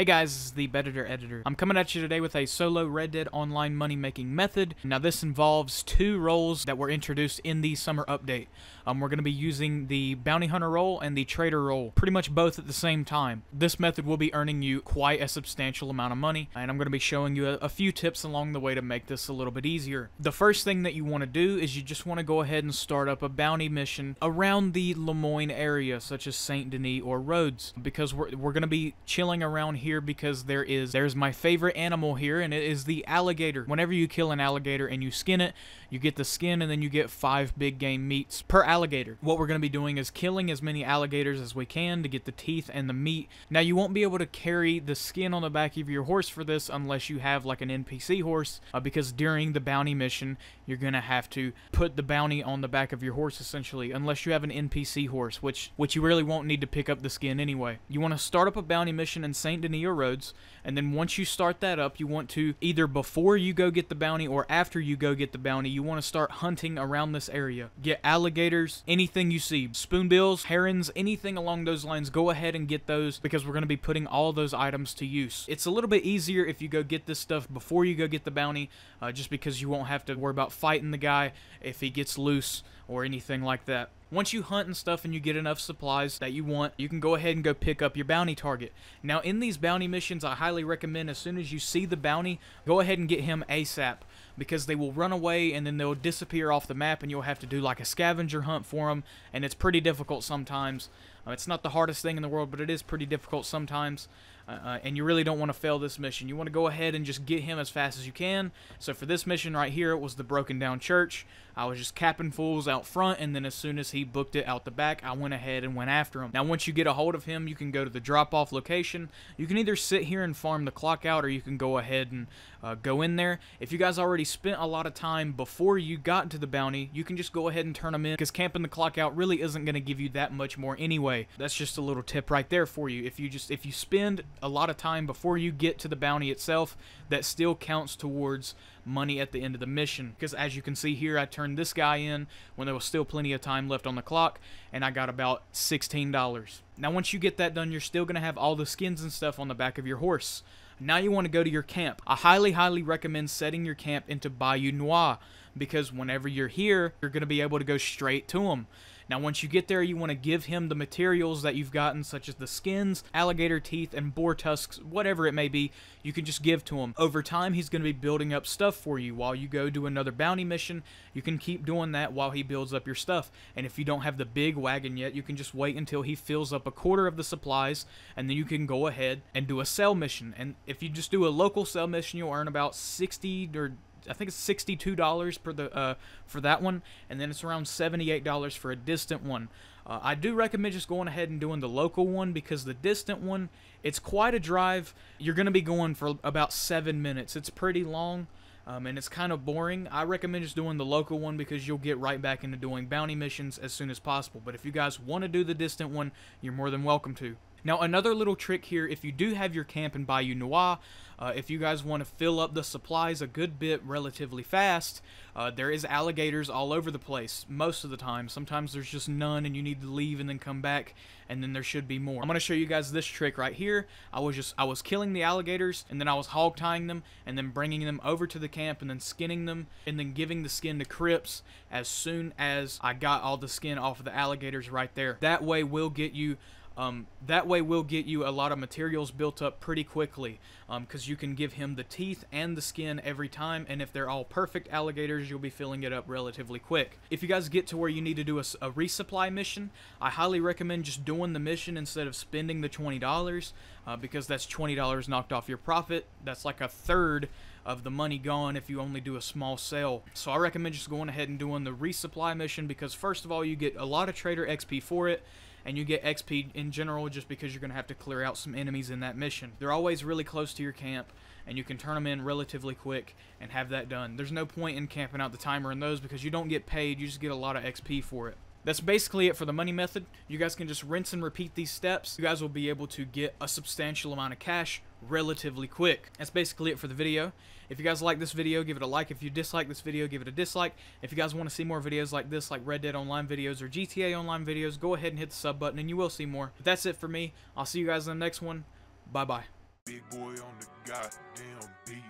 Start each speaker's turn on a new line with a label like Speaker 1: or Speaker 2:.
Speaker 1: Hey guys, this is the Bedditor Editor. I'm coming at you today with a solo Red Dead Online money-making method. Now this involves two roles that were introduced in the summer update. We're going to be using the Bounty Hunter role and the Trader role, pretty much both at the same time. This method will be earning you quite a substantial amount of money, and I'm going to be showing you a few tips along the way to make this a little bit easier. The first thing that you want to do is you just want to go ahead and start up a bounty mission around the Lemoyne area, such as St. Denis or Rhodes, because we're going to be chilling around here because there's my favorite animal here, and it is the alligator. Whenever you kill an alligator and you skin it, you get the skin and then you get 5 big game meats per alligator. What we're going to be doing is killing as many alligators as we can to get the teeth and the meat. Now you won't be able to carry the skin on the back of your horse for this unless you have like an NPC horse, because during the bounty mission you're going to have to put the bounty on the back of your horse essentially, unless you have an NPC horse, which you really won't need to pick up the skin anyway. You want to start up a bounty mission in St. Denis or Rhodes, and then once you start that up, you want to, either before you go get the bounty or after you go get the bounty, you want to start hunting around this area. Get alligators, anything you see, spoonbills, herons, anything along those lines. Go ahead and get those, because we're going to be putting all those items to use. It's a little bit easier if you go get this stuff before you go get the bounty, just because you won't have to worry about fighting the guy if he gets loose or anything like that. Once you hunt and stuff and you get enough supplies that you want, you can go ahead and go pick up your bounty target. Now in these bounty missions, I highly recommend as soon as you see the bounty, go ahead and get him ASAP, because they will run away and then they'll disappear off the map and you'll have to do like a scavenger hunt for them, and it's pretty difficult sometimes. It's not the hardest thing in the world, but it is pretty difficult sometimes. And you really don't want to fail this mission. You want to go ahead and just get him as fast as you can. So for this mission right here, it was the broken down church. I was just capping fools out front, and then as soon as he booked it out the back, I went ahead and went after him. Now once you get a hold of him, you can go to the drop-off location. You can either sit here and farm the clock out, or you can go ahead and go in there. If you guys already spent a lot of time before you got to the bounty, you can just go ahead and turn them in, because camping the clock out really isn't going to give you that much more anyway. That's just a little tip right there for you. If you spend a lot of time before you get to the bounty itself, that still counts towards money at the end of the mission, because as you can see here, I turned this guy in when there was still plenty of time left on the clock, and I got about $16. Now once you get that done, you're still going to have all the skins and stuff on the back of your horse. Now you want to go to your camp. I highly recommend setting your camp into Bayou Noir, because whenever you're here, you're going to be able to go straight to him. Now once you get there, you want to give him the materials that you've gotten, such as the skins, alligator teeth, and boar tusks, whatever it may be. You can just give to him. Over time, he's going to be building up stuff for you. While you go do another bounty mission, you can keep doing that while he builds up your stuff. And if you don't have the big wagon yet, you can just wait until he fills up a quarter of the supplies, and then you can go ahead and do a sell mission. And if you just do a local sell mission, you'll earn about 60 or I think it's $62 for that one, and then it's around $78 for a distant one. I do recommend just going ahead and doing the local one, because the distant one, it's quite a drive. You're going to be going for about 7 minutes. It's pretty long, and it's kind of boring. I recommend just doing the local one, because you'll get right back into doing bounty missions as soon as possible. But if you guys want to do the distant one, you're more than welcome to. Now another little trick here, if you do have your camp in Bayou Noir, if you guys want to fill up the supplies a good bit relatively fast, there is alligators all over the place most of the time. Sometimes there's just none and you need to leave and then come back, and then there should be more. I'm going to show you guys this trick right here. I was killing the alligators, and then I was hog tying them, and then bringing them over to the camp, and then skinning them, and then giving the skin to Crips as soon as I got all the skin off of the alligators right there. That way we'll get you a lot of materials built up pretty quickly, because you can give him the teeth and the skin every time, and if they're all perfect alligators, you'll be filling it up relatively quick. If you guys get to where you need to do a resupply mission, I highly recommend just doing the mission instead of spending the $20, because that's $20 knocked off your profit. That's like a third of the money gone if you only do a small sale. So I recommend just going ahead and doing the resupply mission, because first of all, you get a lot of trader XP for it, and you get XP in general just because you're going to have to clear out some enemies in that mission. They're always really close to your camp, and you can turn them in relatively quick and have that done. There's no point in camping out the timer in those, because you don't get paid, you just get a lot of XP for it. That's basically it for the money method. You guys can just rinse and repeat these steps. You guys will be able to get a substantial amount of cash relatively quick. That's basically it for the video. If you guys like this video, give it a like. If you dislike this video, give it a dislike. If you guys want to see more videos like this, like Red Dead Online videos or GTA Online videos, go ahead and hit the sub button and you will see more. But that's it for me. I'll see you guys in the next one. Bye-bye.
Speaker 2: Big boy on the goddamn beat.